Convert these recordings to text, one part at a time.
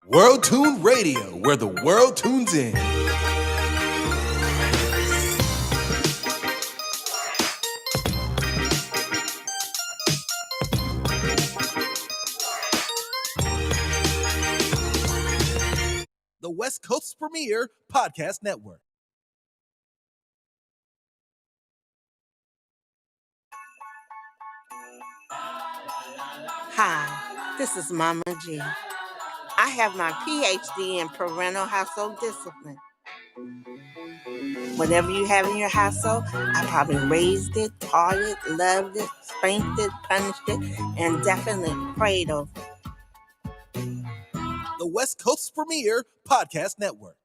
World Tune Radio, where the world tunes in. The West Coast's premier podcast network. Hi, this is Mama G. I have my PhD in parental household discipline. Whatever you have in your household, I probably raised it, taught it, loved it, spanked it, punished it, and definitely prayed over it. The West Coast's premier podcast network.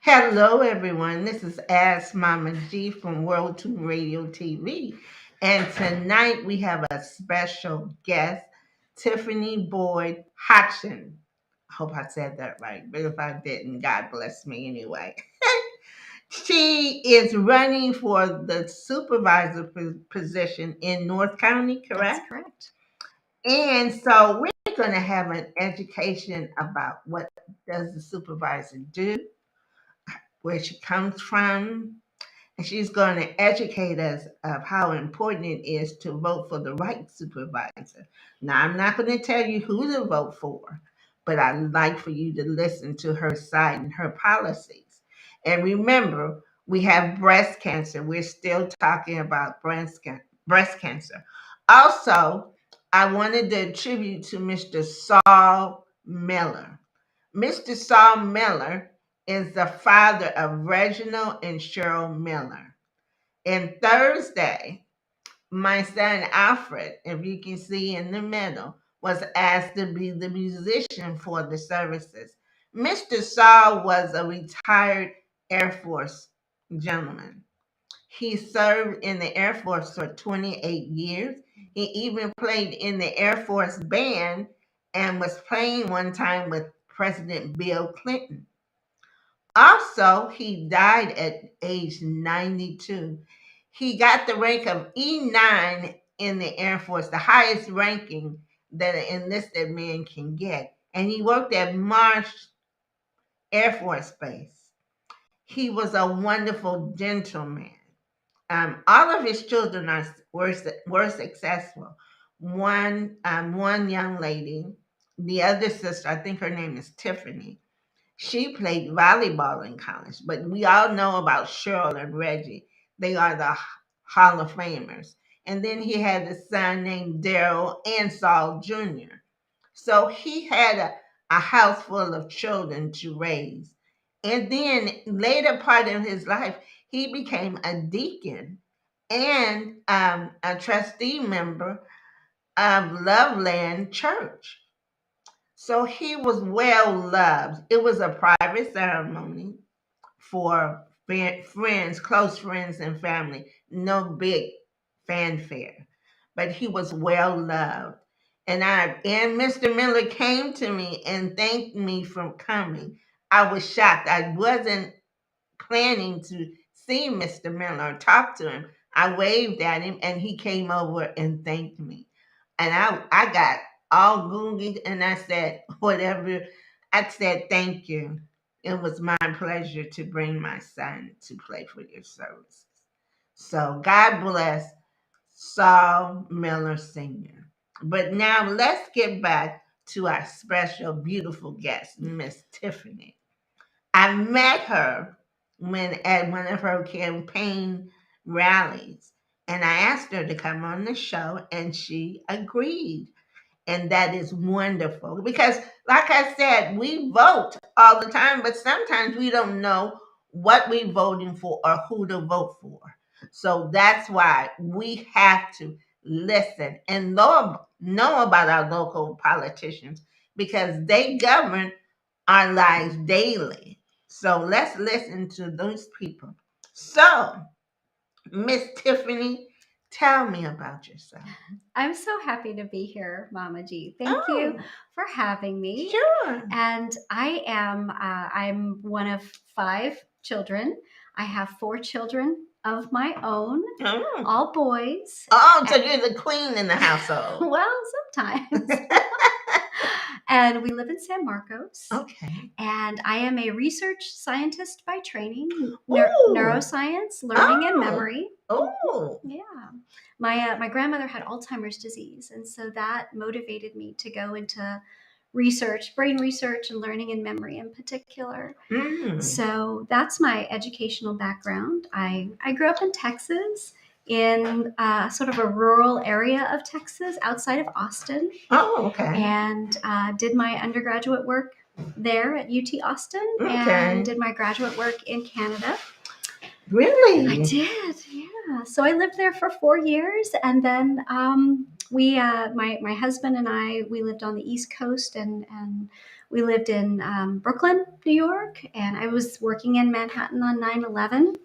Hello, everyone. This is Ask Mama G from World 2 Radio TV. And tonight we have a special guest, Tiffany Boyd Hodgson. I hope I said that right, but if I didn't, God bless me anyway. She is running for the supervisor position in North County, correct? That's correct. And so we're going to have an education about what does the supervisor do, where she comes from, and she's going to educate us of how important it is to vote for the right supervisor. Now, I'm not going to tell you who to vote for, but I'd like for you to listen to her side and her policies. And remember, we have breast cancer. We're still talking about breast cancer. Also, I wanted to attribute to Mr. Saul Miller. Mr. Saul Miller is the father of Reginald and Cheryl Miller. And Thursday, my son Alfred, if you can see in the middle, was asked to be the musician for the services. Mr. Saul was a retired Air Force gentleman. He served in the Air Force for 28 years. He even played in the Air Force band and was playing one time with President Bill Clinton. Also, he died at age 92. He got the rank of E9 in the Air Force, the highest ranking that an enlisted man can get. And he worked at Marsh Air Force Base. He was a wonderful gentleman. All of his children were successful. One young lady, the other sister, I think her name is Tiffany. She played volleyball in college, but we all know about Cheryl and Reggie. They are the Hall of Famers. And then he had a son named Daryl and Saul Jr. So he had a house full of children to raise. And then later part of his life, he became a deacon and a trustee member of Loveland Church. So he was well loved. It was a private ceremony for friends, close friends, and family. No big fanfare, but he was well loved. And Mr. Miller came to me and thanked me for coming. I was shocked. I wasn't planning to see Mr. Miller or talk to him. I waved at him and he came over and thanked me. And I got all googly and I said, whatever. I said, thank you. It was my pleasure to bring my son to play for your services. So God bless Saul Miller Sr. But now let's get back to our special, beautiful guest, Miss Tiffany. I met her when at one of her campaign rallies, and I asked her to come on the show, and she agreed. And that is wonderful because, like I said, we vote all the time, but sometimes we don't know what we're voting for or who to vote for. So that's why we have to listen and know about our local politicians because they govern our lives daily. So let's listen to those people. So, Miss Tiffany, tell me about yourself. I'm so happy to be here, Mama G. Thank you for having me. Sure. And I'm one of 5 children. I have 4 children of my own, all boys. Oh, so you're the queen in the household. Well, sometimes. and we live in San Marcos. Okay. And I am a research scientist by training, Oh. neuroscience, learning, and Oh. memory. Oh. Yeah. My grandmother had Alzheimer's disease, and so that motivated me to go into research, brain research, and learning and memory in particular. Mm. So that's my educational background. I grew up in Texas, in sort of a rural area of Texas outside of Austin, Oh, okay. and did my undergraduate work there at UT Austin, Okay. and did my graduate work in Canada. Really? I did, yeah. So I lived there for 4 years, and then my husband and I, we lived on the East Coast, and we lived in Brooklyn, New York, and I was working in Manhattan on 9/11,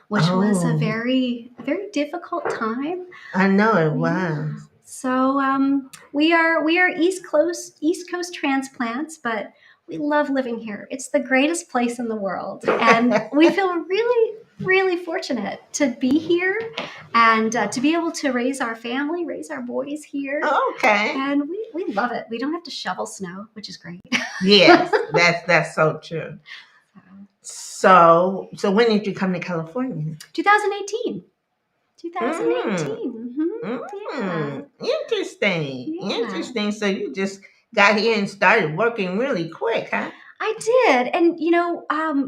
which was a Oh. very difficult time. I know it Yeah. was. So we are East Coast transplants, but we love living here. It's the greatest place in the world, and we feel really fortunate to be here and to be able to raise our family, raise our boys here. Okay. And we love it. We don't have to shovel snow, which is great. Yes, that's so true. So when did you come to California? 2018. 2018. Yeah. Interesting. Yeah. Interesting. So you just got here and started working really quick, huh? I did. And,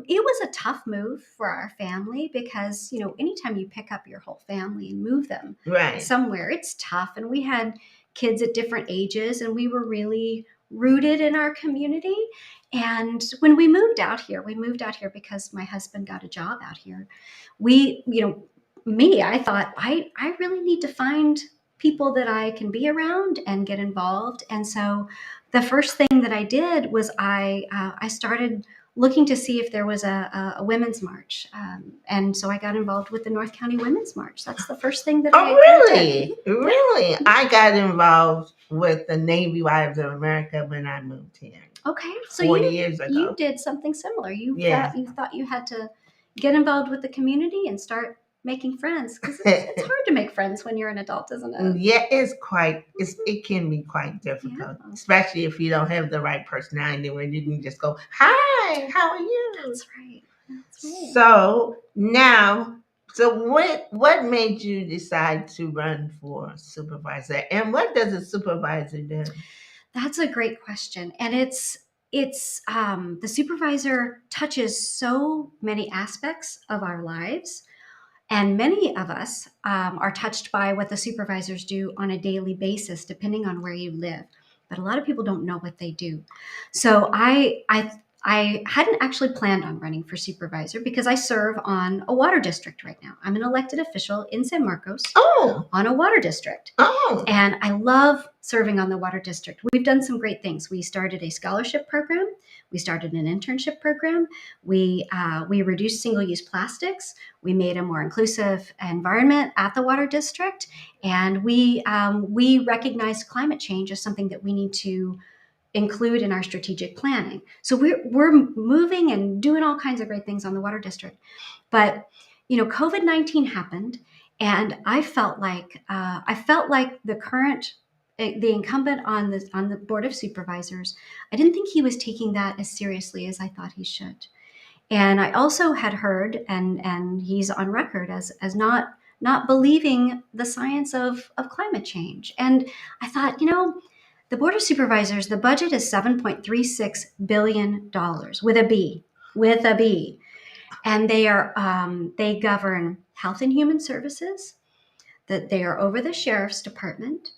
it was a tough move for our family because, anytime you pick up your whole family and move them Right. somewhere, it's tough. And we had kids at different ages, and we were really rooted in our community. And when we moved out here because my husband got a job out here. I thought I really need to find people that I can be around and get involved. And so the first thing that I did was I started looking to see if there was a women's march, and so I got involved with the North County Women's March. That's the first thing that I really? did. Really? I got involved with the Navy Wives of America when I moved here. Okay, so 40 years ago. You did something similar. You Yeah. thought you had to get involved with the community and start making friends, because it's hard to make friends when you're an adult, isn't it? Yeah, it can be quite difficult, Yeah. especially if you don't have the right personality where you can just go, "Hi, how are you?" That's right. So what made you decide to run for supervisor, and what does a supervisor do? That's a great question, and it's the supervisor touches so many aspects of our lives. And many of us are touched by what the supervisors do on a daily basis, depending on where you live. But a lot of people don't know what they do. So I hadn't actually planned on running for supervisor because I serve on a water district right now. I'm an elected official in San Marcos on a water district. Oh. And I love serving on the water district. We've done some great things. We started a scholarship program. We started an internship program. We reduced single-use plastics. We made a more inclusive environment at the water district, and we recognized climate change as something that we need to include in our strategic planning. So we're moving and doing all kinds of great things on the water district. But COVID-19 happened, and I felt like the incumbent on the board of supervisors, I didn't think he was taking that as seriously as I thought he should. And I also had heard, and he's on record as not believing the science of climate change. And I thought, the board of supervisors, the budget is $7.36 billion with a B. And they govern health and human services, that they are over the sheriff's department.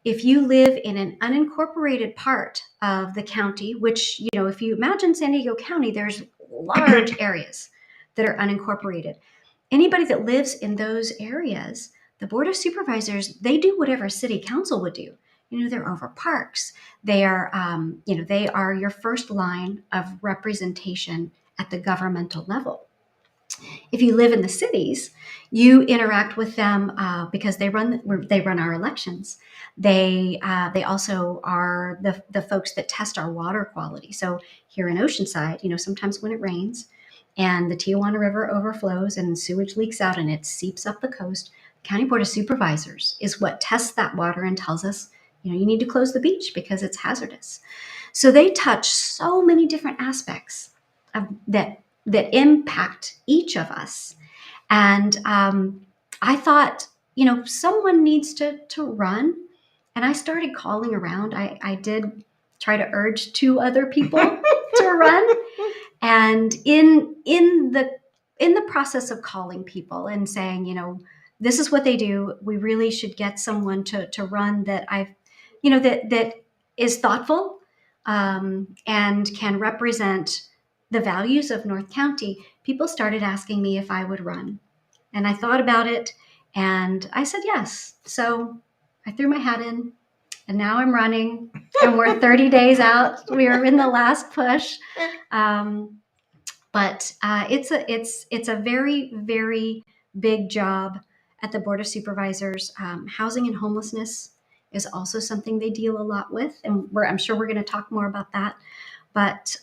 If you live in an unincorporated part of the county, which, if you imagine San Diego County, there's large areas that are unincorporated. Anybody that lives in those areas, the board of supervisors, they do whatever city council would do. They're over parks. They are, they are your first line of representation at the governmental level. If you live in the cities, you interact with them because they run our elections. They also are the folks that test our water quality. So here in Oceanside, sometimes when it rains and the Tijuana River overflows and sewage leaks out and it seeps up the coast, the County Board of Supervisors is what tests that water and tells us, you need to close the beach because it's hazardous. So they touch so many different aspects that impact each of us. And I thought, someone needs to run. And I started calling around. I did try to urge 2 other people to run. And in the process of calling people and saying, this is what they do, we really should get someone to run that that is thoughtful, and can represent the values of North County. People started asking me if I would run. And I thought about it and I said yes. So I threw my hat in and now I'm running and we're 30 days out. We are in the last push. But it's a very, very big job at the Board of Supervisors. Housing and homelessness is also something they deal a lot with. And I'm sure we're going to talk more about that. But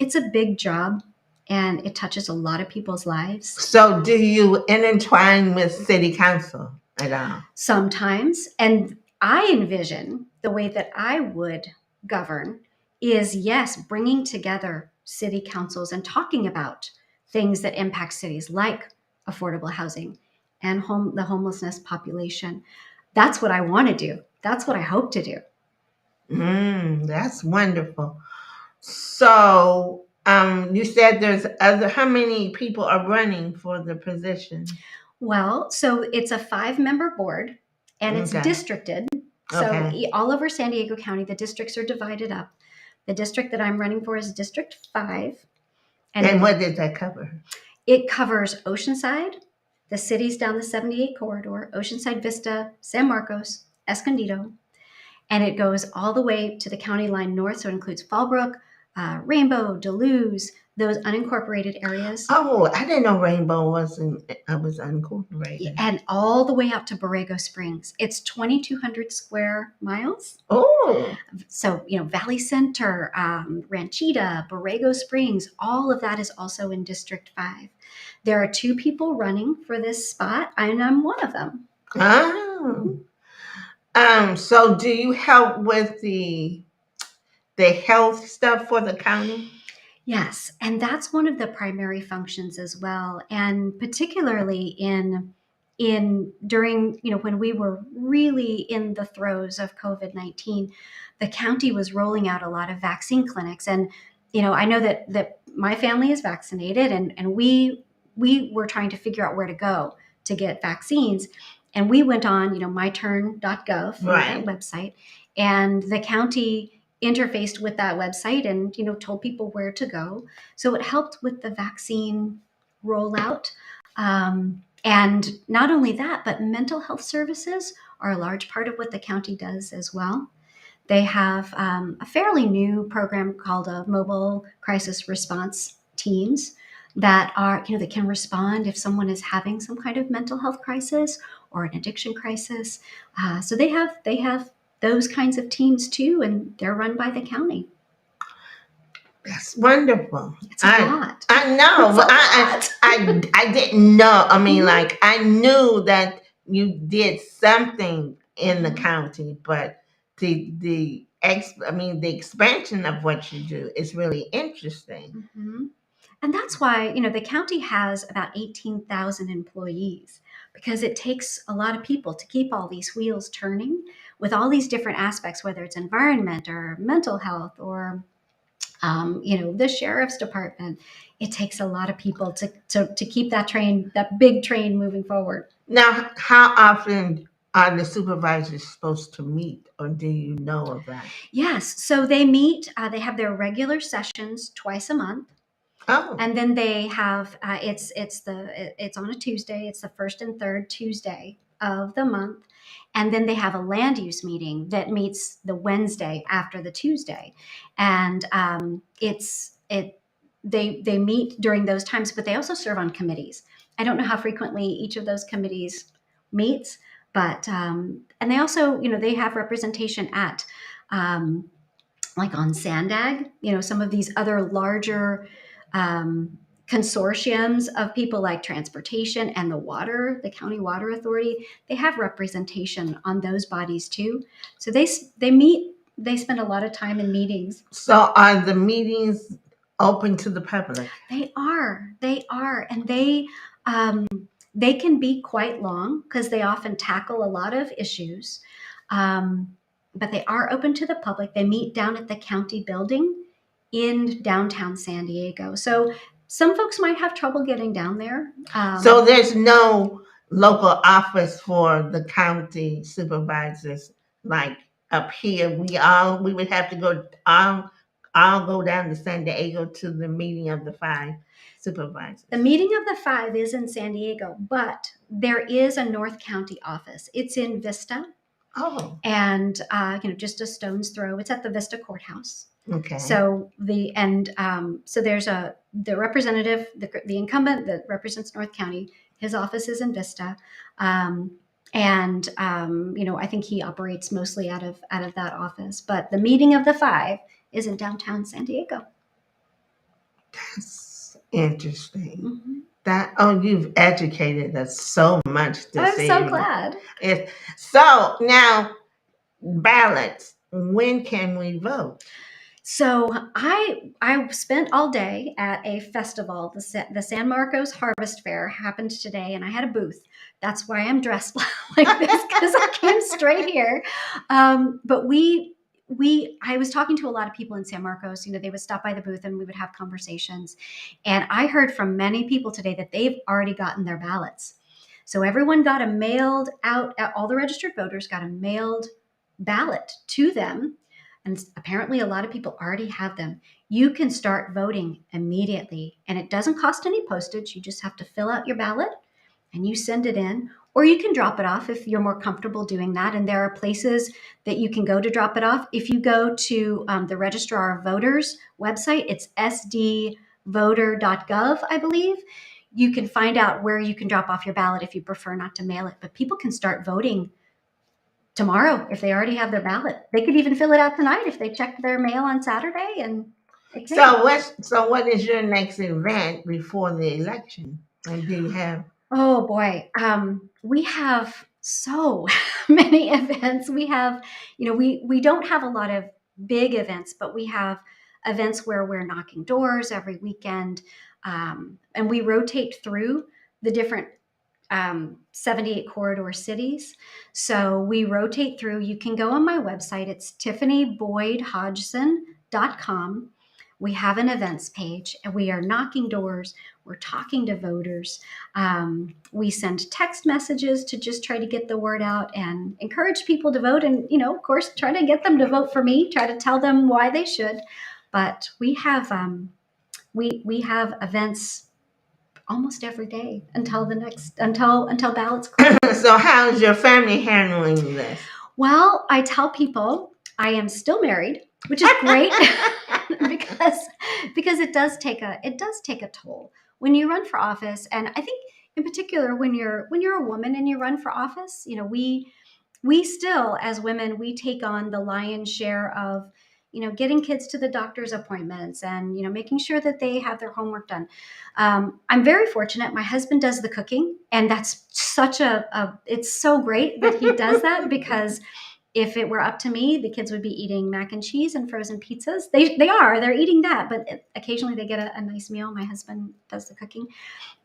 it's a big job and it touches a lot of people's lives. So do you intertwine with city council at all? Sometimes. And I envision the way that I would govern is, yes, bringing together city councils and talking about things that impact cities like affordable housing and the homelessness population. That's what I want to do. That's what I hope to do. That's wonderful. So you said there's how many people are running for the position? Well, so it's a 5-member board and it's districted. So all over San Diego County, the districts are divided up. The district that I'm running for is District 5. And what does that cover? It covers Oceanside, the cities down the 78 corridor, Oceanside Vista, San Marcos, Escondido, and it goes all the way to the county line north. So it includes Fallbrook, Rainbow, Duluth, those unincorporated areas. Oh, I didn't know Rainbow was unincorporated. And all the way up to Borrego Springs. It's 2,200 square miles. Oh. So, Valley Center, Ranchita, Borrego Springs, all of that is also in District 5. There are 2 people running for this spot, and I'm one of them. Oh. So do you help with the health stuff for the county? Yes, and that's one of the primary functions as well. And particularly during, when we were really in the throes of COVID-19, the county was rolling out a lot of vaccine clinics. And, I know that my family is vaccinated and we were trying to figure out where to go to get vaccines. And we went on, myturn.gov, that website, and the county interfaced with that website and, told people where to go. So it helped with the vaccine rollout. And not only that, but mental health services are a large part of what the county does as well. They have a fairly new program called a mobile crisis response teams that are, that can respond if someone is having some kind of mental health crisis or an addiction crisis. So they have those kinds of teams too, and they're run by the county. That's wonderful. It's a lot. I know. I didn't know. I mean, like, I knew that you did something in the county, but the expansion of what you do is really interesting. Mm-hmm. And that's why, the county has about 18,000 employees, because it takes a lot of people to keep all these wheels turning with all these different aspects, whether it's environment or mental health or, the sheriff's department. It takes a lot of people to keep that big train moving forward. Now, how often are the supervisors supposed to meet, or do you know of that? Yes. So they meet, they have their regular sessions twice a month. Oh. And then they have it's on a Tuesday. It's the first and third Tuesday of the month, and then they have a land use meeting that meets the Wednesday after the Tuesday, and they meet during those times. But they also serve on committees. I don't know how frequently each of those committees meets, but and they also they have representation at like on Sandag, some of these other larger consortiums of people like transportation and the county water authority. They have representation on those bodies too. So they meet. They spend a lot of time in meetings. So are the meetings open to the public? They are, and they can be quite long because they often tackle a lot of issues. But they are open to the public. They meet down at the county building in downtown San Diego. So some folks might have trouble getting down there. So there's no local office for the county supervisors like up here. We would have to go. I'll go down to San Diego to the meeting of the 5 supervisors. The meeting of the 5 is in San Diego, but there is a North County office. It's in Vista. Oh, And just a stone's throw. It's at the Vista Courthouse. okay. So so there's the representative, the incumbent that represents North County. His office is in Vista, I think he operates mostly out of that office. But the meeting of the 5 is in downtown San Diego. That's interesting. Mm-hmm. You've educated us so much this evening. I'm so glad. So now, ballots. When can we vote? So I spent all day at a festival. The San Marcos Harvest Fair happened today, and I had a booth. That's why I'm dressed like this, because I came straight here. But I was talking to a lot of people in San Marcos. They would stop by the booth and we would have conversations. And I heard from many people today that they've already gotten their ballots. So everyone got a mailed out, all the registered voters got a mailed ballot to them. And apparently a lot of people already have them. You can start voting immediately, and it doesn't cost any postage. You just have to fill out your ballot and you send it in, or you can drop it off if you're more comfortable doing that. And there are places that you can go to drop it off. If you go to the Registrar of Voters website, it's sdvoter.gov, I believe. You can find out where you can drop off your ballot if you prefer not to mail it. But people can start voting tomorrow if they already have their ballot. They could even fill it out tonight if they checked their mail on Saturday. And so what is your next event before the election? And do you have? Oh boy, we have so many events. We have, we don't have a lot of big events, but we have events where we're knocking doors every weekend, and we rotate through the different 78 corridor cities. So we rotate through. You can go on my website. It's tiffanyboydhodgson.com. We have an events page, and we are knocking doors. We're talking to voters. We send text messages to just try to get the word out and encourage people to vote. And, of course, try to get them to vote for me, try to tell them why they should. But we have we have events almost every day until ballots close. So how's your family handling this? Well, I tell people I am still married, which is great because it does take a toll when you run for office. And I think in particular when you're a woman and you run for office, we still, as women, we take on the lion's share of getting kids to the doctor's appointments and, making sure that they have their homework done. I'm very fortunate. My husband does the cooking, and that's it's so great that he does that, because if it were up to me, the kids would be eating mac and cheese and frozen pizzas. They're eating that, but occasionally they get a nice meal. My husband does the cooking.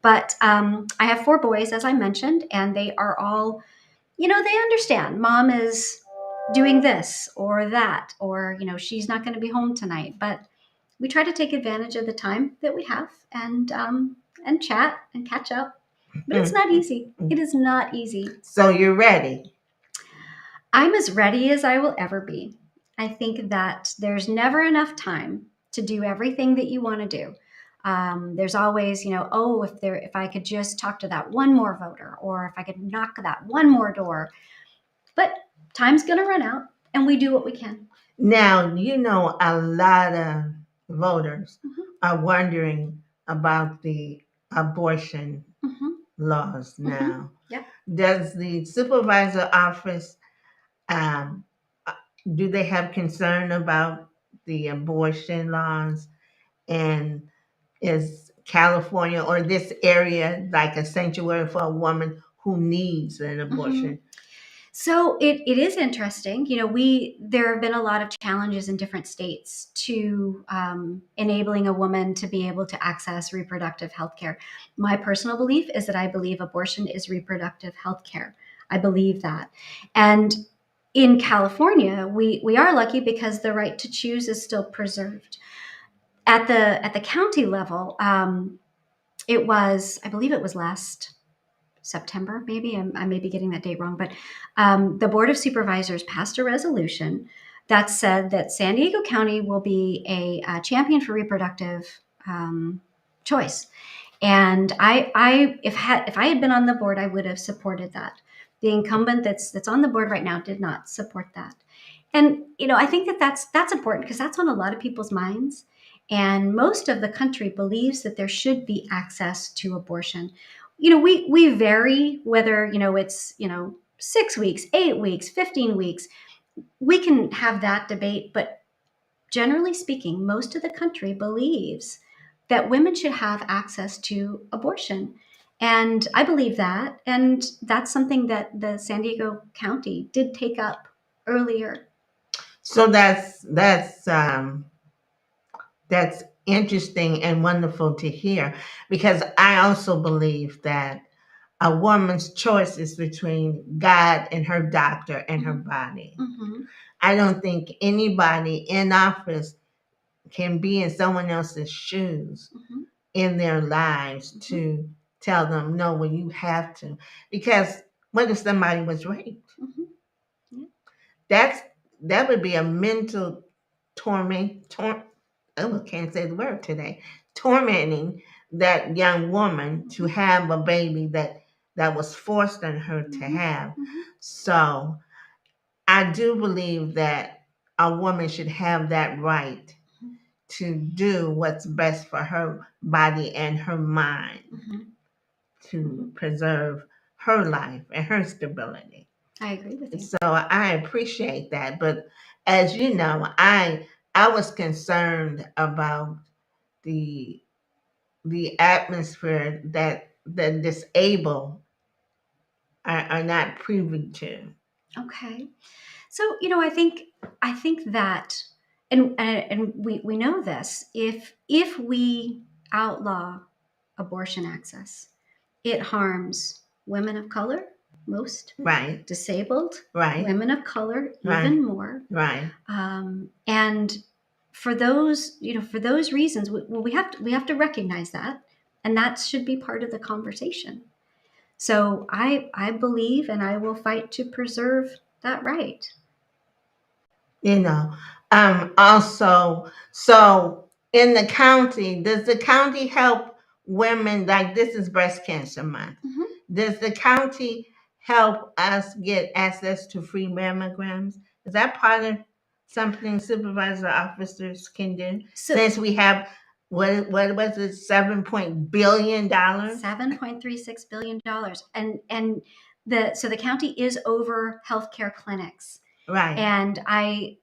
But I have 4 boys, as I mentioned, and they are all, they understand mom is doing this or that, or, she's not going to be home tonight. But we try to take advantage of the time that we have and chat and catch up. But it's not easy. It is not easy. So you're ready? I'm as ready as I will ever be. I think that there's never enough time to do everything that you want to do. There's always, if I could just talk to that one more voter, or if I could knock that one more door. But time's going to run out, and we do what we can. Now, a lot of voters are wondering about the abortion laws now. Yeah. Does the supervisor office, do they have concern about the abortion laws? And California or this area like a sanctuary for a woman who needs an abortion? So it is interesting. There have been a lot of challenges in different states to enabling a woman to be able to access reproductive health care. My personal belief is that I believe abortion is reproductive health care. I believe that. And in California, we are lucky because the right to choose is still preserved. At the county level, I believe it was last September, maybe. I may be getting that date wrong, but the Board of Supervisors passed a resolution that said that San Diego County will be a champion for reproductive choice. And if I had been on the board, I would have supported that. The incumbent that's on the board right now did not support that. And I think that's important because that's on a lot of people's minds. And most of the country believes that there should be access to abortion. We vary whether it's 6 weeks, 8 weeks, 15 weeks. We can have that debate, but generally speaking, most of the country believes that women should have access to abortion. And I believe that. And that's something that the San Diego County did take up earlier. So that's interesting and wonderful to hear, because I also believe that a woman's choice is between God and her doctor and her body. Mm-hmm. I don't think anybody in office can be in someone else's shoes in their lives to tell them, no, well, you have to. Because what if somebody was raped? That would be a mental torment. I can't say the word today. Tormenting that young woman to have a baby that was forced on her to have. So I do believe that a woman should have that right to do what's best for her body and her mind to preserve her life and her stability. I agree with you. So I appreciate that. But as you know, I was concerned about the atmosphere that the disabled are not privy to. Okay. So, I think that, and we know this, if we outlaw abortion access, it harms women of color most, Right. disabled, Right. women of color Right. even more. Right. And for those reasons, we have to recognize that, and that should be part of the conversation. So I believe, and I will fight to preserve that right. Also, so in the county, does the county help women? Like, this is breast cancer month. Does the county help us get access to free mammograms? Is that part of something supervisor officers can do? Since we have, what was it, $7 billion? $7.36 billion. And the county is over healthcare clinics. Right. And I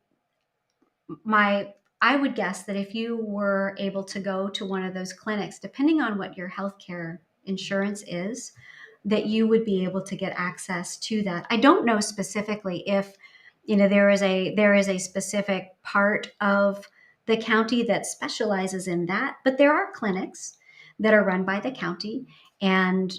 would guess that if you were able to go to one of those clinics, depending on what your healthcare insurance is, that you would be able to get access to that. I don't know specifically if there is a specific part of the county that specializes in that, but there are clinics that are run by the county, and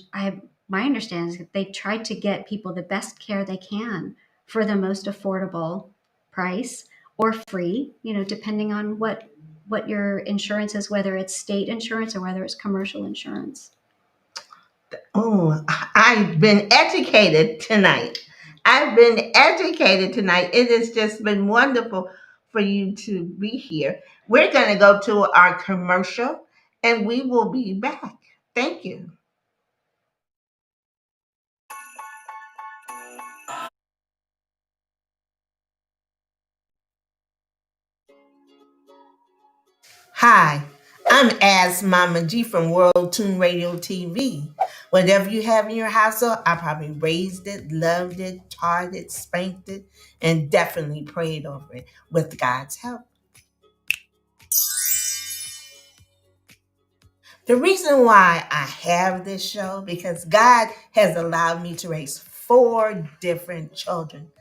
my understanding is that they try to get people the best care they can for the most affordable price or free, depending on what your insurance is, whether it's state insurance or whether it's commercial insurance. Oh, I've been educated tonight. It has just been wonderful for you to be here. We're going to go to our commercial and we will be back. Thank you. Hi, I'm As Mama G from World Tune Radio TV. Whatever you have in your household, I probably raised it, loved it, taught it, spanked it, and definitely prayed over it with God's help. The reason why I have this show, because God has allowed me to raise 4 different children.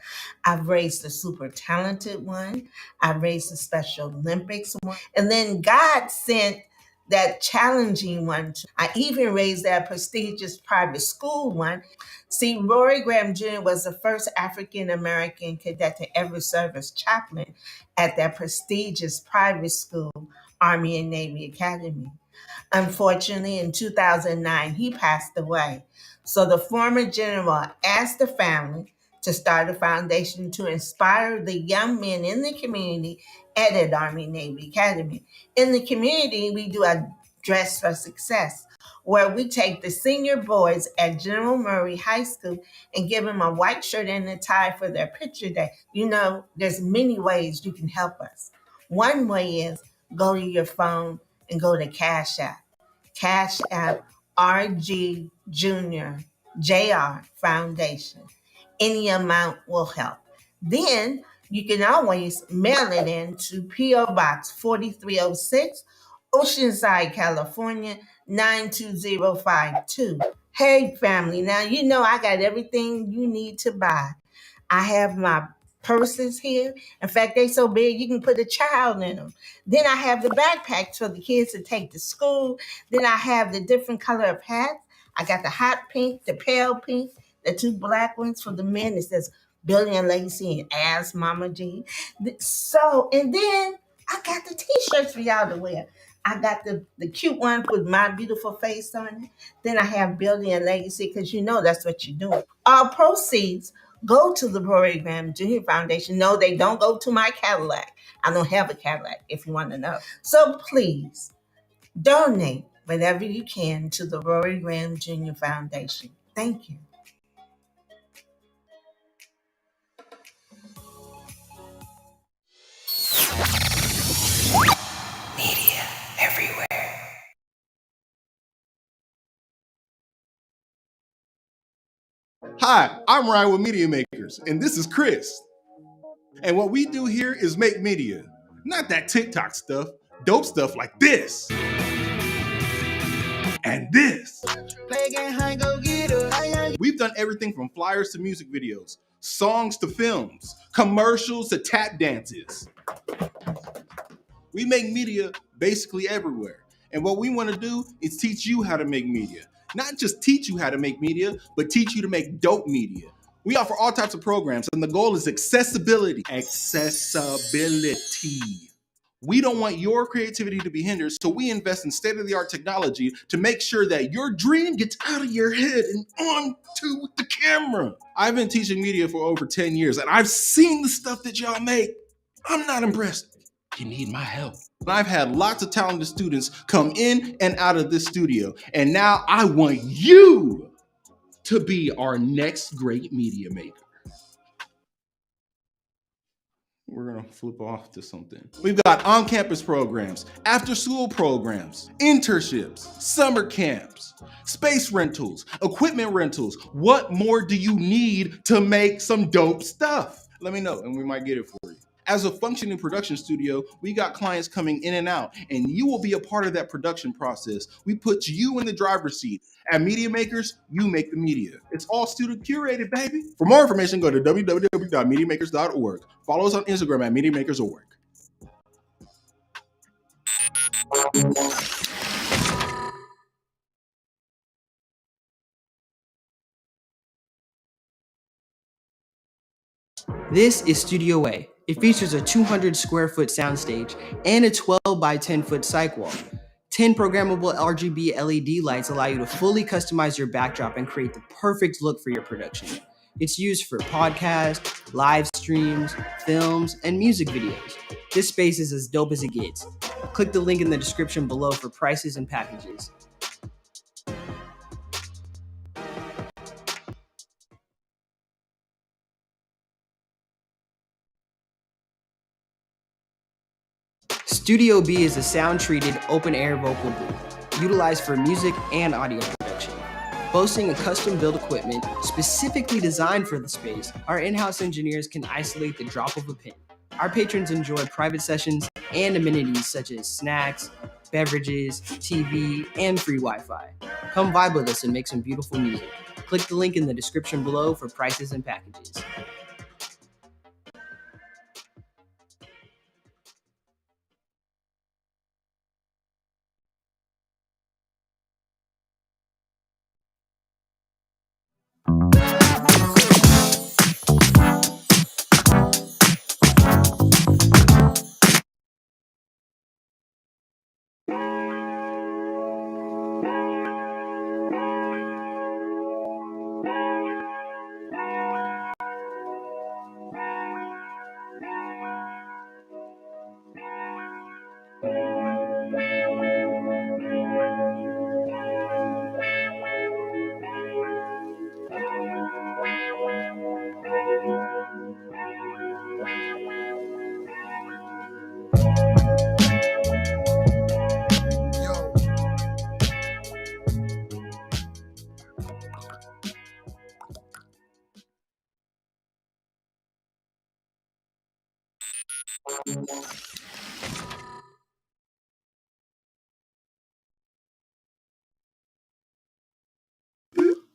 I've raised the super talented one, I've raised the Special Olympics one, and then God sent that challenging one. I even raised that prestigious private school one. See, Rory Graham Jr. was the first African American cadet to ever serve as chaplain at that prestigious private school, Army and Navy Academy. Unfortunately, in 2009, he passed away. So the former general asked the family to start a foundation to inspire the young men in the community at an Army Navy Academy. In the community, we do a Dress for Success, where we take the senior boys at General Murray High School and give them a white shirt and a tie for their picture day. You know, there's many ways you can help us. One way is go to your phone and go to Cash App. Cash App RG Junior JR Foundation. Any amount will help. Then you can always mail it in to P.O. Box 4306, Oceanside, California 92052. Hey, family, now you know I got everything you need to buy. I have my purses here. In fact, they so big you can put a child in them. Then I have the backpacks for the kids to take to school. Then I have the different color of hats. I got the hot pink, the pale pink, the 2 black ones for the men. It says Billy and Lacey and Ask Mama G. So, and then I got the t-shirts for y'all to wear. I got the cute one with my beautiful face on it. Then I have Billy and Legacy, because you know that's what you're doing. All proceeds go to the Rory Graham Jr. Foundation. No, they don't go to my Cadillac. I don't have a Cadillac, if you want to know. So please donate whatever you can to the Rory Graham Jr. Foundation. Thank you. Media everywhere. Hi, I'm Ryan with Media Makers, and this is Chris. And what we do here is make media. Not that TikTok stuff, dope stuff like this. And this. We've done everything from flyers to music videos, songs to films, commercials to tap dances. We make media basically everywhere. And what we want to do is teach you how to make media. Not just teach you how to make media, but teach you to make dope media. We offer all types of programs, and the goal is accessibility. Accessibility. We don't want your creativity to be hindered, so we invest in state-of-the-art technology to make sure that your dream gets out of your head and onto the camera. I've been teaching media for over 10 years, and I've seen the stuff that y'all make. I'm not impressed. You need my help. I've had lots of talented students come in and out of this studio, and now I want you to be our next great media maker. We're gonna flip off to something. We've got on-campus programs, after-school programs, internships, summer camps, space rentals, equipment rentals. What more do you need to make some dope stuff? Let me know and we might get it for you. As a functioning production studio, we got clients coming in and out, and you will be a part of that production process. We put you in the driver's seat. At Media Makers, you make the media. It's all student curated, baby. For more information, go to www.mediamakers.org. Follow us on Instagram at MediaMakers.org. This is Studio A. It features a 200 square foot soundstage and a 12 by 10 foot cyc wall. 10 programmable RGB LED lights allow you to fully customize your backdrop and create the perfect look for your production. It's used for podcasts, live streams, films, and music videos. This space is as dope as it gets. Click the link in the description below for prices and packages. Studio B is a sound-treated, open-air vocal booth, utilized for music and audio production. Boasting a custom-built equipment specifically designed for the space, our in-house engineers can isolate the drop of a pin. Our patrons enjoy private sessions and amenities such as snacks, beverages, TV, and free Wi-Fi. Come vibe with us and make some beautiful music. Click the link in the description below for prices and packages.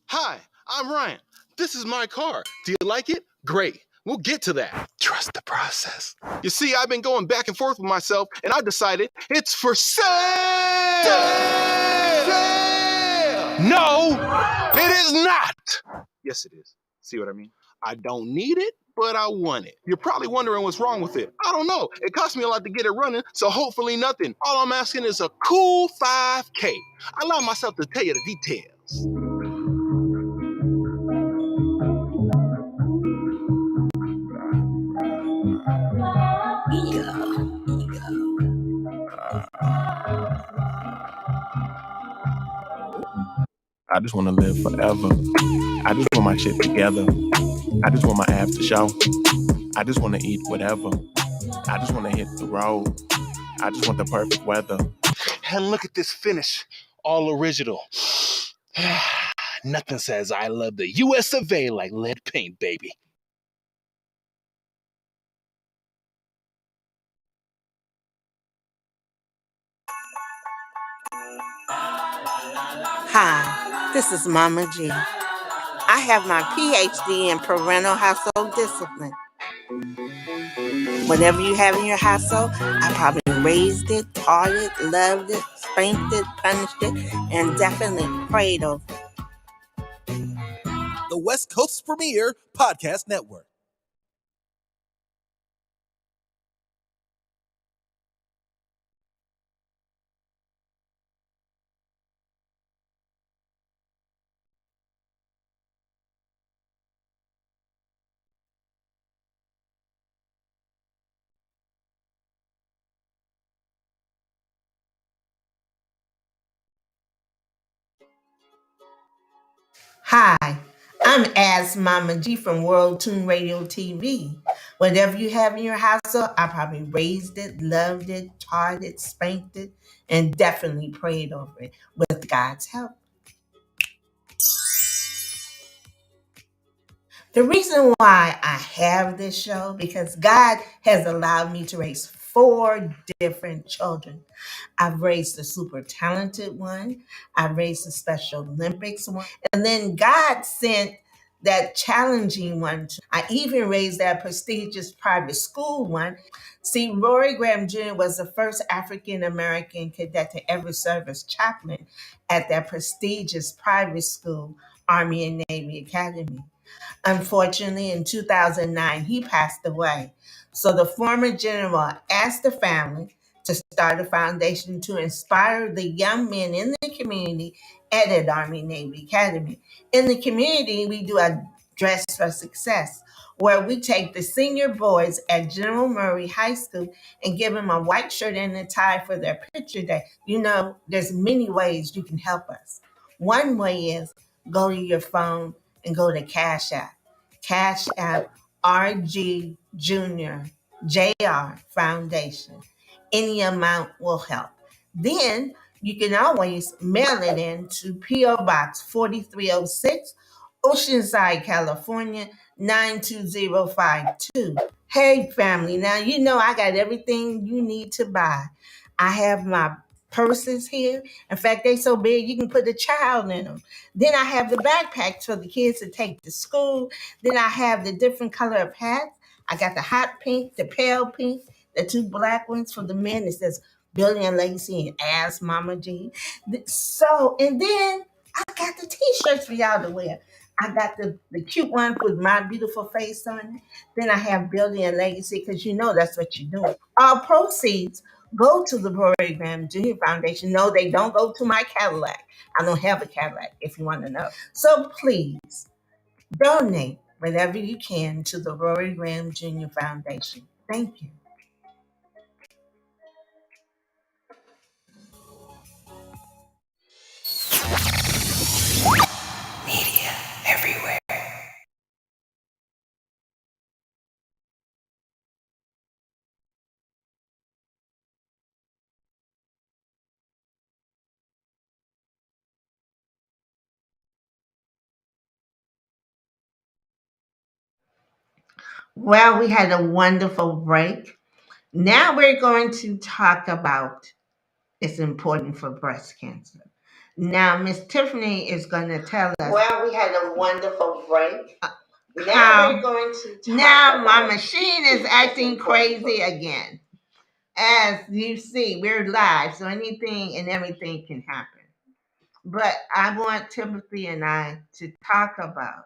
Hi, I'm Ryan. This is my car. Do you like it? Great. We'll get to that. Trust the process. You see, I've been going back and forth with myself, and I decided it's for sale! Sale! No, it is not! Yes, it is. See what I mean? I don't need it, but I want it. You're probably wondering what's wrong with it. I don't know. It cost me a lot to get it running, so hopefully nothing. All I'm asking is a cool 5K. I allow myself to tell you the details. I just want to live forever. I just want my shit together. I just want my abs to show. I just want to eat whatever. I just want to hit the road. I just want the perfect weather. And look at this finish. All original. Nothing says I love the US of A like lead paint, baby. Hi, this is Mama G. I have my PhD in parental household discipline. Whatever you have in your household, I probably raised it, taught it, loved it, spanked it, punished it, and definitely prayed over it. The West Coast's premier podcast network. Hi, I'm As Mama G from World Tune Radio TV. Whatever you have in your household, I probably raised it, loved it, taught it, spanked it, and definitely prayed over it with God's help. The reason why I have this show, because God has allowed me to raise 4 different children. I've raised a super talented one. I've raised a Special Olympics one. And then God sent that challenging one. I even raised that prestigious private school one. See, Rory Graham Jr. was the first African American cadet to ever serve as chaplain at that prestigious private school, Army and Navy Academy. Unfortunately, in 2009, he passed away. So the former general asked the family to start a foundation to inspire the young men in the community at an Army Navy Academy. In the community, we do a Dress for Success, where we take the senior boys at General Murray High School and give them a white shirt and a tie for their picture day. You know, there's many ways you can help us. One way is go to your phone and go to Cash App. Cash App RG Junior JR Foundation. Any amount will help. Then you can always mail it in to P.O. Box 4306, Oceanside, California 92052. Hey family, now you know I got everything you need to buy. I have my purses here. In fact, they so big you can put a child in them. Then I have the backpacks for the kids to take to school. Then I have the different color of hats. I got the hot pink, the pale pink, the two black ones for the men. It says Billy and Lacey and Ask Mama G. So, and then I got the t-shirts for y'all to wear. I got the cute one with my beautiful face on it. Then I have Billy and Legacy because you know that's what you're doing. All proceeds go to the Rory Graham Jr. Foundation. No, they don't go to my Cadillac. I don't have a Cadillac, if you want to know. So please donate whatever you can to the Rory Graham Jr. Foundation. Thank you. Media everywhere. Well, we had a wonderful break. Now we're going to talk about it's important for breast cancer. Now, Miss Tiffany is going to tell us. Well, we had a wonderful break. Now we're going to talk now my machine is acting crazy again. As you see, we're live, so anything and everything can happen. But I want Timothy and I to talk about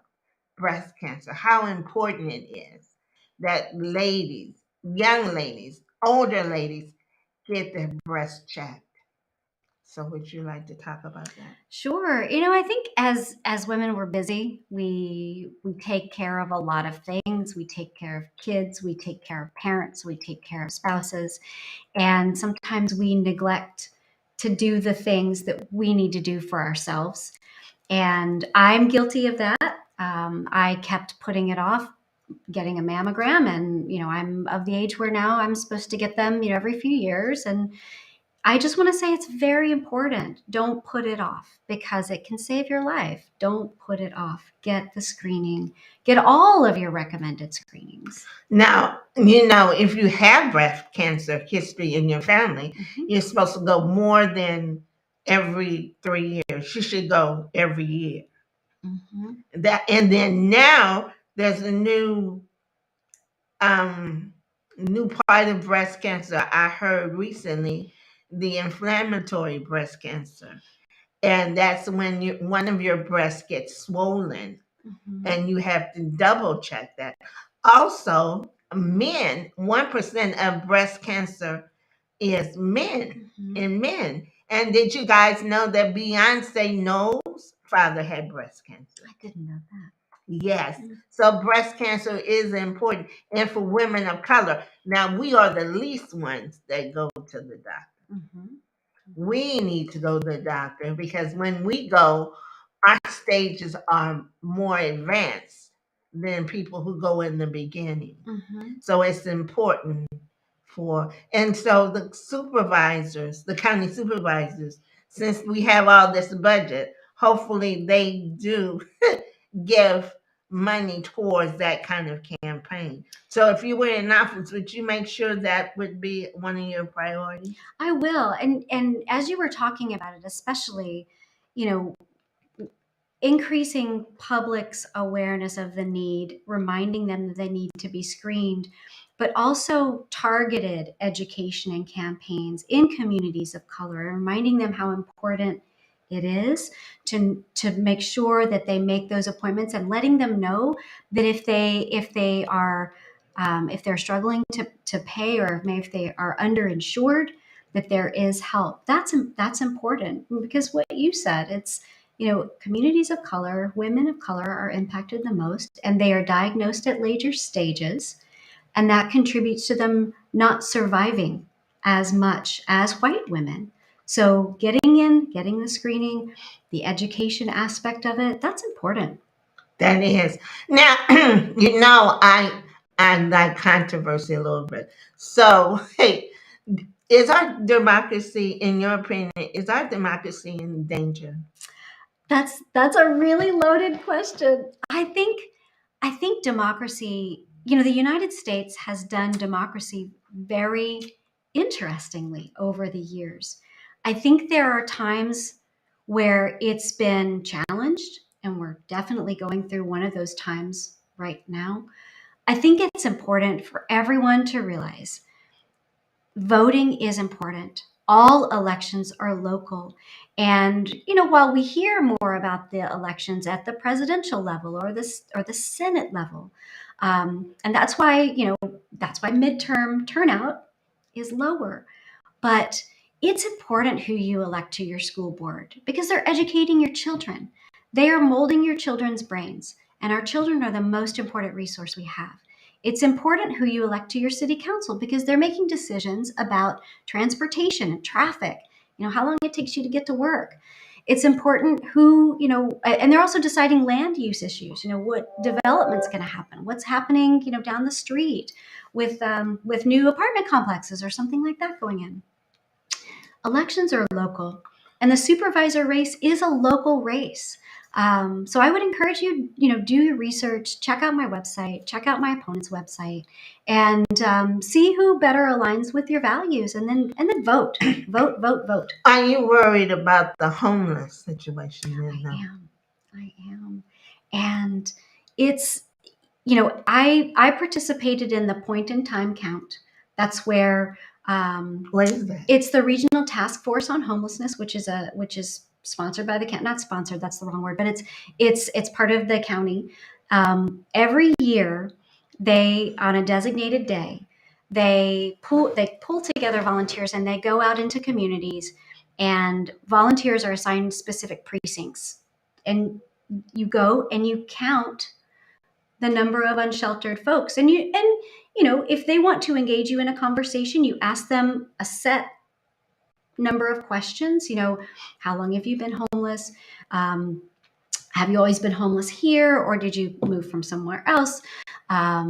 breast cancer, how important it is that ladies, young ladies, older ladies get their breast checked. So would you like to talk about that? Sure. I think as women, we're busy. We take care of a lot of things. We take care of kids. We take care of parents. We take care of spouses, and sometimes we neglect to do the things that we need to do for ourselves. And I'm guilty of that. I kept putting it off, getting a mammogram, and I'm of the age where now I'm supposed to get them every few years. And I just want to say it's very important. Don't put it off because it can save your life. Don't put it off. Get the screening. Get all of your recommended screenings. Now, if you have breast cancer history in your family, you're supposed to go more than every 3 years. You should go every year. And then now there's a new part of breast cancer I heard recently, the inflammatory breast cancer. And that's when one of your breasts gets swollen, and you have to double check that. Also, men, 1% of breast cancer is men in men. And did you guys know that Beyonce Knowles' father had breast cancer? I didn't know that. Yes. So breast cancer is important. And for women of color, now we are the least ones that go to the doctor. We need to go to the doctor because when we go, our stages are more advanced than people who go in the beginning. So it's important and so the supervisors, the county supervisors, since we have all this budget, hopefully they do give money towards that kind of campaign. So if you were in office, would you make sure that would be one of your priorities? I will. And as you were talking about it, especially, increasing public's awareness of the need, reminding them that they need to be screened, but also targeted education and campaigns in communities of color, and reminding them how important it is to make sure that they make those appointments, and letting them know that if they are if they're struggling to pay, or maybe if they are underinsured, that there is help. That's important, because what you said, it's communities of color, women of color are impacted the most, and they are diagnosed at later stages, and that contributes to them not surviving as much as white women. So getting the screening, the education aspect of it, that's important. That is. Now, I like controversy a little bit. So, hey, is our democracy, in your opinion, in danger? That's a really loaded question. I think democracy, the United States has done democracy very interestingly over the years. I think there are times where it's been challenged, and we're definitely going through one of those times right now. I think it's important for everyone to realize voting is important. All elections are local. And, while we hear more about the elections at the presidential level or the Senate level, and that's why midterm turnout is lower. But it's important who you elect to your school board because they're educating your children. They are molding your children's brains, and our children are the most important resource we have. It's important who you elect to your city council because they're making decisions about transportation and traffic, how long it takes you to get to work. It's important and they're also deciding land use issues, what development's going to happen, what's happening, down the street with new apartment complexes or something like that going in. Elections are local, and the supervisor race is a local race. So I would encourage you, do your research, check out my website, check out my opponent's website, and see who better aligns with your values, and then vote, vote. Are you worried about the homeless situation? I am, and it's I participated in the point in time count. That's where What is that? it's the Regional Task Force on Homelessness, which is sponsored by the county. Not sponsored, that's the wrong word, but it's part of the county. Every year, they on a designated day, they pull together volunteers and they go out into communities, and volunteers are assigned specific precincts, and you go and you count the number of unsheltered folks, and if they want to engage you in a conversation, you ask them a set number of questions. How long have you been homeless? Have you always been homeless here, or did you move from somewhere else? Are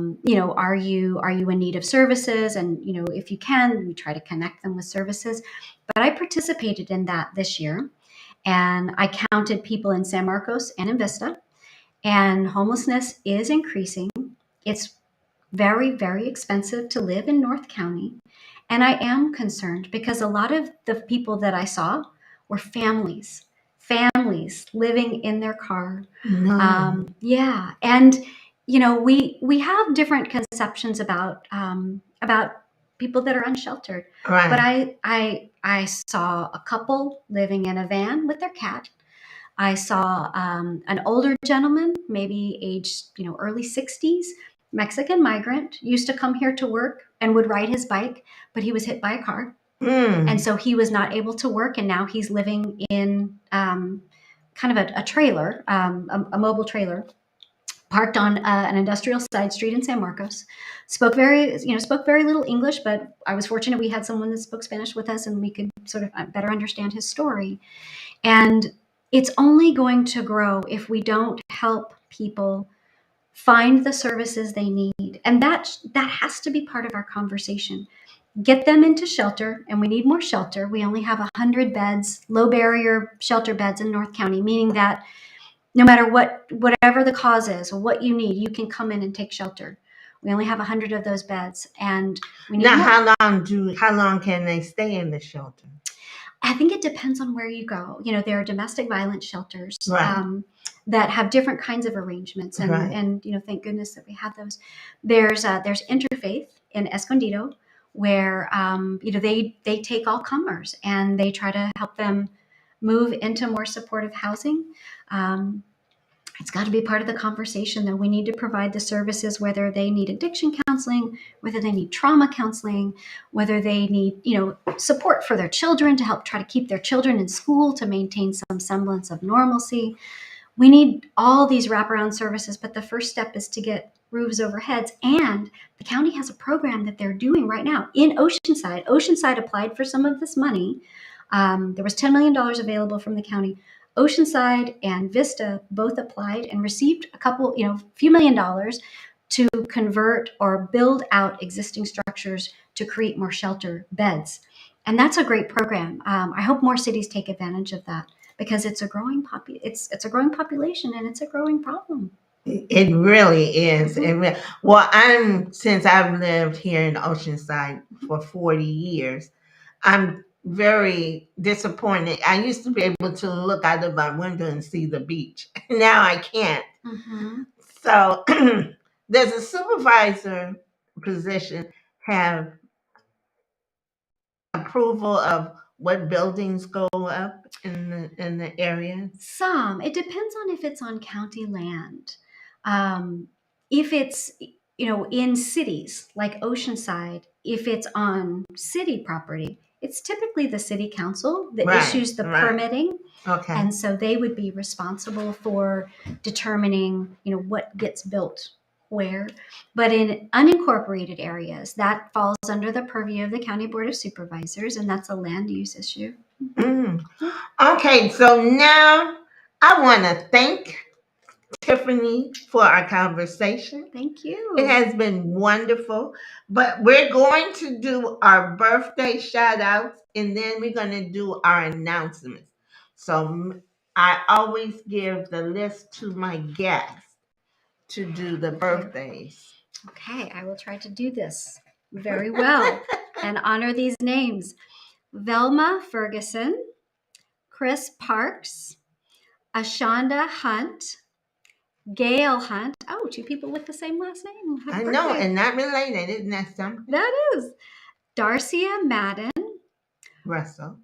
you in need of services? And if you can, we try to connect them with services. But I participated in that this year, and I counted people in San Marcos and in Vista, and homelessness is increasing. It's very, very expensive to live in North County. And I am concerned because a lot of the people that I saw were families living in their car. No. Yeah. And, we have different conceptions about people that are unsheltered. Right. But I saw a couple living in a van with their cat. I saw an older gentleman, maybe aged, early 60s, Mexican migrant, used to come here to work and would ride his bike, but he was hit by a car. And so he was not able to work, and now he's living in kind of a trailer, a mobile trailer, parked on an industrial side street in San Marcos. Spoke very little English, but I was fortunate we had someone that spoke Spanish with us, and we could sort of better understand his story. And it's only going to grow if we don't help people find the services they need. And that has to be part of our conversation. Get them into shelter, and we need more shelter. We only have 100 beds, low barrier shelter beds in North County, meaning that no matter whatever the cause is or what you need, you can come in and take shelter. We only have 100 of those beds, and we need Now, more. how long can they stay in the shelter? I think it depends on where you go. There are domestic violence shelters, Right. that have different kinds of arrangements, and Right. and thank goodness that we have those. There's Interfaith in Escondido, where they take all comers and they try to help them move into more supportive housing. It's got to be part of the conversation, though. We need to provide the services, whether they need addiction counseling, whether they need trauma counseling, whether they need, support for their children to help try to keep their children in school to maintain some semblance of normalcy. We need all these wraparound services, but the first step is to get roofs over heads. And the county has a program that they're doing right now in Oceanside. Oceanside applied for some of this money. There was $10 million available from the county. Oceanside and Vista both applied and received few $1 million to convert or build out existing structures to create more shelter beds. And that's a great program. I hope more cities take advantage of that, because it's a growing it's a growing population, and it's a growing problem. It really is. Well, since I've lived here in Oceanside for 40 years, I'm very disappointed. I used to be able to look out of my window and see the beach. Now I can't. Mm-hmm. So does a supervisor position have approval of what buildings go up in the area? Some. It depends on if it's on county land. If it's, in cities like Oceanside, if it's on city property, it's typically the city council that Right, issues the right. permitting. Okay. And so they would be responsible for determining, what gets built where. But in unincorporated areas, that falls under the purview of the County Board of Supervisors, and that's a land use issue. Mm. Okay, so now I want to thank Tiffany for our conversation. Thank you. It has been wonderful, but we're going to do our birthday shout outs and then we're going to do our announcements. So I always give the list to my guests to do the birthdays. Okay, I will try to do this very well and honor these names. Velma Ferguson, Chris Parks, Ashonda Hunt, Gail Hunt. Oh, two people with the same last name. Happy I know, birthday. and not related, isn't that something? That is. Darcia Madden, Russell.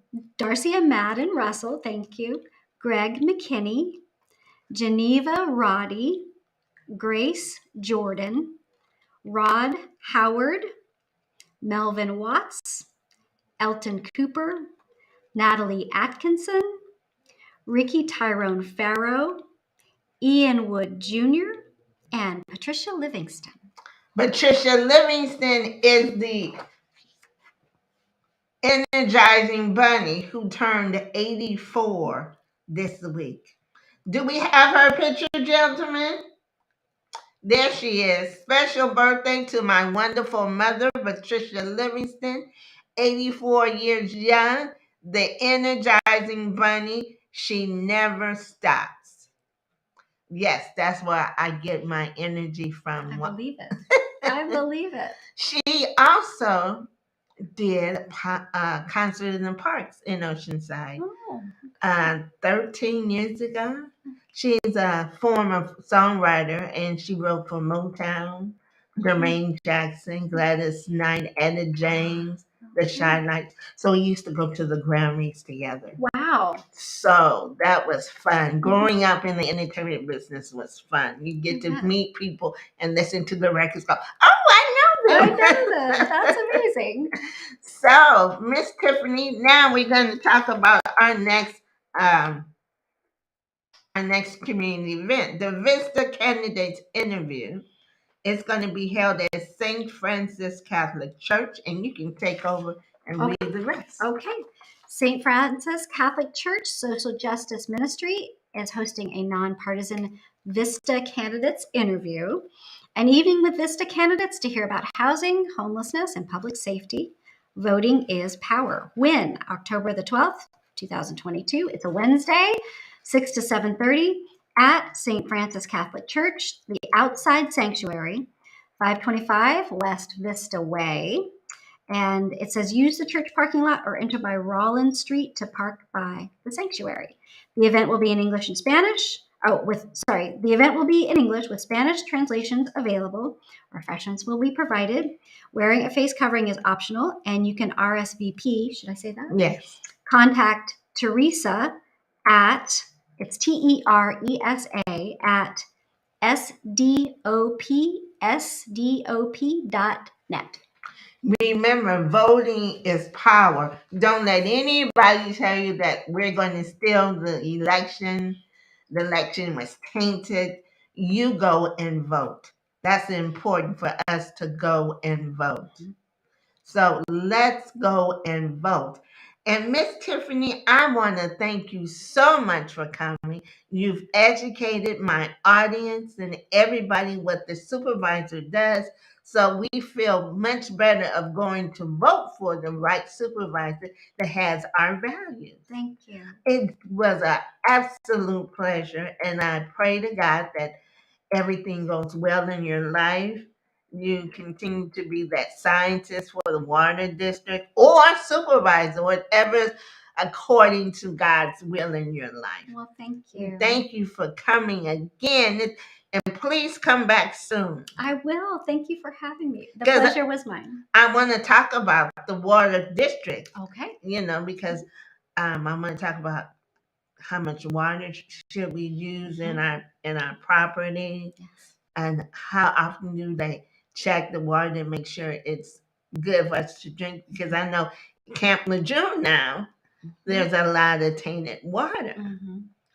Thank you. Greg McKinney, Geneva Roddy, Grace Jordan, Rod Howard, Melvin Watts, Elton Cooper, Natalie Atkinson, Ricky Tyrone Farrow, Ian Wood Jr., and Patricia Livingston. Patricia Livingston is the energizing bunny who turned 84 this week. Do we have her picture, gentlemen? There she is. Special birthday to my wonderful mother, Patricia Livingston, 84 years young, the energizing bunny. She never stops. Yes, that's where I get my energy from. I believe it. I believe it. She also did a concert in the parks in Oceanside. Oh. 13 years ago. She's a former songwriter and she wrote for Motown, Jermaine Jackson, Gladys Knight, Etta James, the Shy Lights. So we used to go to the Grammys together. Wow. So that was fun. Growing up in the entertainment business was fun. You get to Yeah. meet people and listen to the records go, oh, I know them. I know that. That's amazing. So, Miss Tiffany, now we're going to talk about our next community event. The Vista Candidates Interview is going to be held at St. Francis Catholic Church, and you can take over and read the rest. Okay. St. Francis Catholic Church Social Justice Ministry is hosting a nonpartisan Vista Candidates Interview, an evening with Vista candidates to hear about housing, homelessness, and public safety. Voting is power. When? October the 12th, 2022. It's a Wednesday, 6 to 7:30 at St. Francis Catholic Church, the outside sanctuary, 525 West Vista Way. And it says use the church parking lot or enter by Rollins Street to park by the sanctuary. The event will be in English and Spanish. The event will be in English with Spanish translations available. Refreshments will be provided. Wearing a face covering is optional, and you can RSVP. Should I say that? Yes. Contact Teresa it's TERESA at sdopsdop.net. Remember, voting is power. Don't let anybody tell you that we're going to steal the election. The election was tainted. You go and vote. That's important for us to go and vote. So let's go and vote. And Miss Tiffany, I want to thank you so much for coming. You've educated my audience and everybody what the supervisor does. So we feel much better of going to vote for the right supervisor that has our values. Thank you. It was an absolute pleasure. And I pray to God that everything goes well in your life you continue to be that scientist for the water district or supervisor, whatever is according to God's will in your life. Well, thank you. Thank you for coming again. And please come back soon. I will. Thank you for having me. The 'Cause pleasure was mine. I want to talk about the water district, Okay. because I'm going to talk about how much water should we use in our property, Yes. and how often do they check the water to make sure it's good for us to drink? Because I know Camp Lejeune now, there's a lot of tainted water.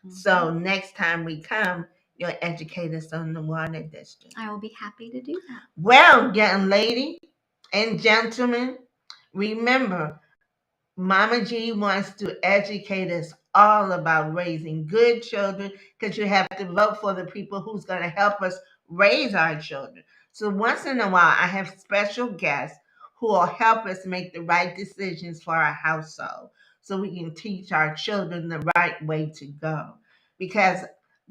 So next time we come, you'll educate us on the water district. I will be happy to do that. Well, young lady and gentlemen, remember, Mama G wants to educate us all about raising good children, because you have to vote for the people who's going to help us raise our children. So once in a while, I have special guests who will help us make the right decisions for our household so we can teach our children the right way to go. Because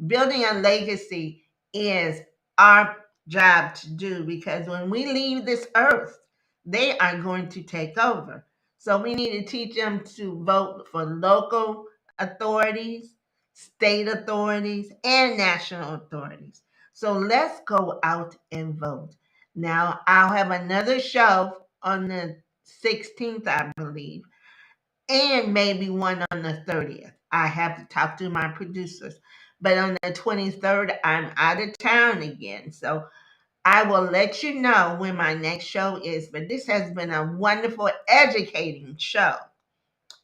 building a legacy is our job to do, because when we leave this earth, they are going to take over. So we need to teach them to vote for local authorities, state authorities, and national authorities. So let's go out and vote. Now, I'll have another show on the 16th, I believe, and maybe one on the 30th. I have to talk to my producers. But on the 23rd, I'm out of town again. So I will let you know when my next show is. But this has been a wonderful, educating show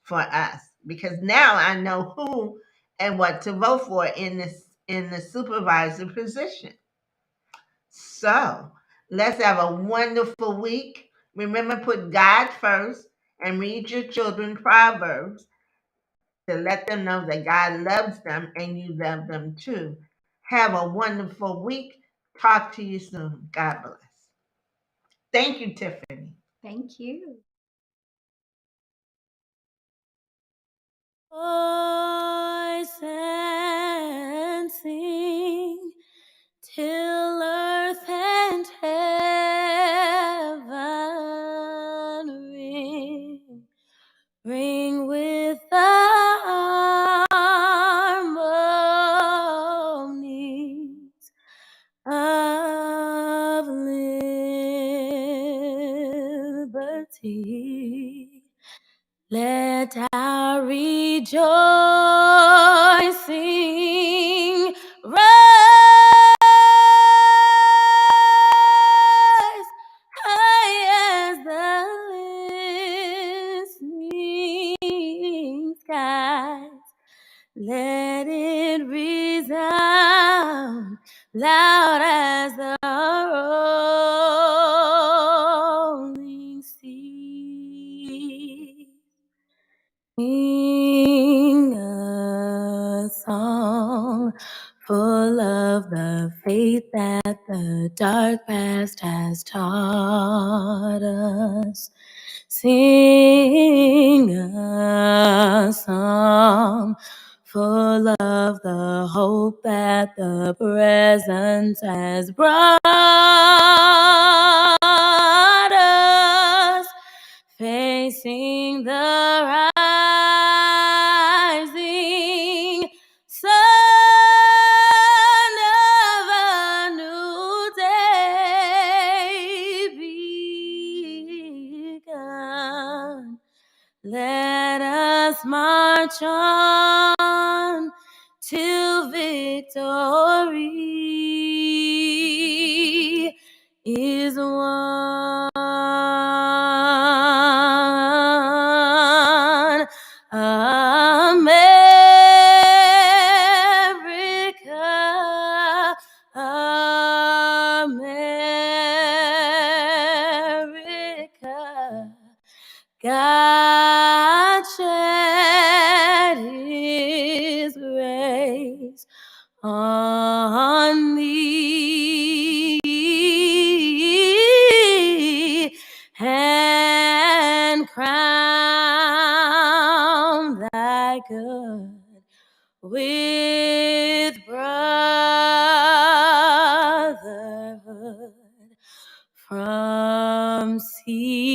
for us, because now I know who and what to vote for in the supervisor position. So let's have a wonderful week. Remember, put God first and read your children Proverbs to let them know that God loves them and you love them too. Have a wonderful week. Talk to you soon. God bless. Thank you, Tiffany. Thank you. Voice and sing till earth and heaven ring with the harmonies of liberty. Let our rejoicing rise high as the listening skies. Let it resound loud as the rolling sea. Sing a song full of the faith that the dark past has taught us. Sing a song full of the hope that the present has brought us. Facing the rising sun of a new day begun. Let us march on till victory is won. America, America, God shed his grace on thee and crown thy good with brotherhood. seeing